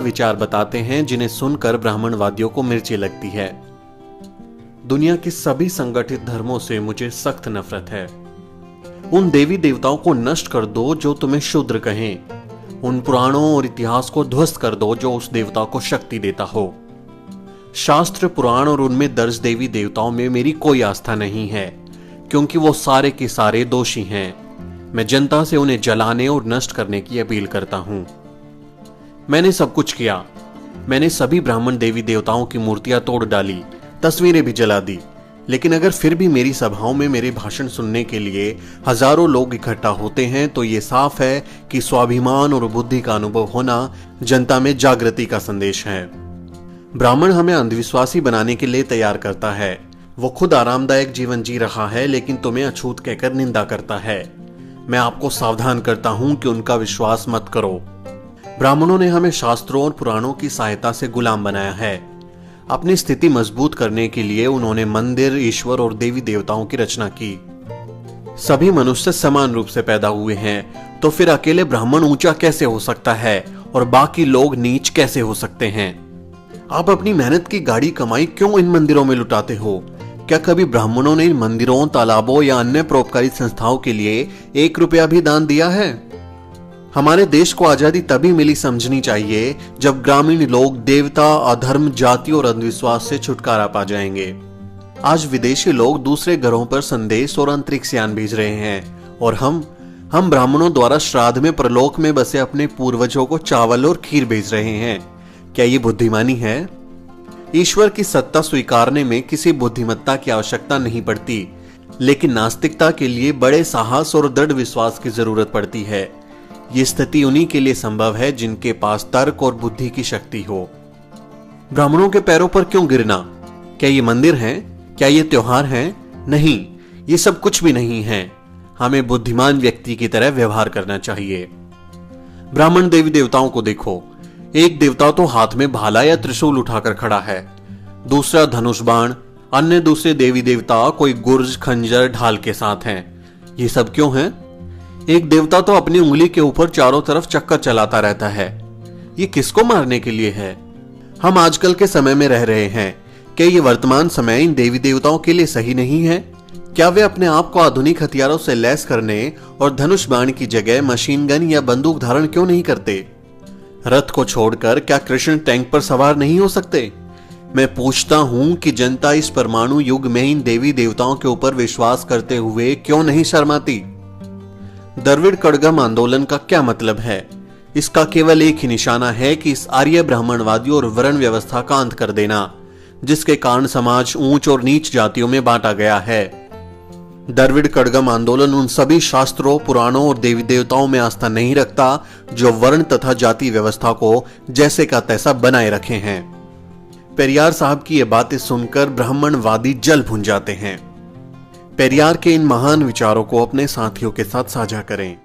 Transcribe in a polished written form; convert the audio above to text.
विचार बताते हैं जिन्हें सुनकर ब्राह्मणवादियों को मिर्ची लगती है। दुनिया के सभी संगठित धर्मों से मुझे सख्त नफरत है। उन देवी देवताओं को नष्ट कर दो जो तुम्हें शूद्र कहें। उन पुराणों और इतिहास को ध्वस्त कर दो जो उस देवता को शक्ति देता हो। शास्त्र, पुराण और उनमें दर्ज देवी देवताओं में मेरी कोई आस्था नहीं है, क्योंकि वो सारे के सारे दोषी हैं। मैं जनता से उन्हें जलाने और नष्ट करने की अपील करता हूं। मैंने सब कुछ किया। मैंने सभी ब्राह्मण देवी देवताओं की मूर्तियां तोड़ डाली, तस्वीरें भी जला दी। लेकिन अगर फिर भी मेरी सभाओं में मेरे भाषण सुनने के लिए हजारों लोग इकट्ठा होते हैं तो ये साफ है कि स्वाभिमान और बुद्धि का अनुभव होना जनता में जागृति का संदेश है। ब्राह्मण हमें अंधविश्वासी बनाने के लिए तैयार करता है। वो खुद आरामदायक जीवन जी रहा है लेकिन तुम्हें अछूत कहकर निंदा करता है। मैं आपको सावधान करता हूं कि उनका विश्वास मत करो। ब्राह्मणों ने हमें शास्त्रों और पुराणों की सहायता से गुलाम बनाया है। अपनी स्थिति मजबूत करने के लिए उन्होंने मंदिर, ईश्वर और देवी देवताओं की रचना की। सभी मनुष्य समान रूप से पैदा हुए हैं, तो फिर अकेले ब्राह्मण ऊंचा कैसे हो सकता है और बाकी लोग नीच कैसे हो सकते हैं? आप अपनी मेहनत की गाड़ी कमाई क्यों इन मंदिरों में लुटाते हो? क्या कभी ब्राह्मणों ने इन मंदिरों, तालाबों या अन्य परोपकारी संस्थाओं के लिए 1 रुपया भी दान दिया है? हमारे देश को आजादी तभी मिली समझनी चाहिए जब ग्रामीण लोग देवता, अधर्म, जाति और अंधविश्वास से छुटकारा पा जाएंगे। आज विदेशी लोग दूसरे ग्रहों पर संदेश और अंतरिक्ष यान भेज रहे हैं और हम ब्राह्मणों द्वारा श्राद्ध में परलोक में बसे अपने पूर्वजों को चावल और खीर भेज रहे हैं। क्या ये बुद्धिमानी है? ईश्वर की सत्ता स्वीकारने में किसी बुद्धिमत्ता की आवश्यकता नहीं पड़ती, लेकिन नास्तिकता के लिए बड़े साहस और दृढ़ विश्वास की जरूरत पड़ती है। ये स्थिति उन्हीं के लिए संभव है जिनके पास तर्क और बुद्धि की शक्ति हो। ब्राह्मणों के पैरों पर क्यों गिरना? क्या ये मंदिर हैं? क्या ये त्योहार हैं? नहीं, ये सब कुछ भी नहीं है। हमें बुद्धिमान व्यक्ति की तरह व्यवहार करना चाहिए। ब्राह्मण देवी देवताओं को देखो। एक देवता तो हाथ में भाला या त्रिशूल उठाकर खड़ा है, दूसरा धनुष बाण, अन्य दूसरे देवी देवता कोई गुर्ज, खंजर, ढाल के साथ हैं। ये सब क्यों है? एक देवता तो अपनी उंगली के ऊपर चारों तरफ चक्कर चलाता रहता है। ये किसको मारने के लिए है? हम आजकल के समय में रह रहे हैं। क्या ये वर्तमान समय इन देवी देवताओं के लिए सही नहीं है? क्या वे अपने आप को आधुनिक हथियारों से लैस करने और धनुष बाण की जगह मशीन गन या बंदूक धारण क्यों नहीं करते? रथ को छोड़कर क्या कृष्ण टैंक पर सवार नहीं हो सकते? मैं पूछता हूं कि जनता इस परमाणु युग में इन देवी देवताओं के ऊपर विश्वास करते हुए क्यों नहीं शर्माती? द्रविड़ कड़गम आंदोलन का क्या मतलब है? इसका केवल एक ही निशाना है कि इस आर्य ब्राह्मणवादी और वर्ण व्यवस्था का अंत कर देना, जिसके कारण समाज ऊंच और नीच जातियों में बांटा गया है। द्रविड़ कड़गम आंदोलन उन सभी शास्त्रों, पुराणों और देवी देवताओं में आस्था नहीं रखता जो वर्ण तथा जाति व्यवस्था को जैसे का तैसा बनाए रखे हैं। पेरियार साहब की ये बातें सुनकर ब्राह्मणवादी जल भुन जाते हैं। पेरियार के इन महान विचारों को अपने साथियों के साथ साझा करें।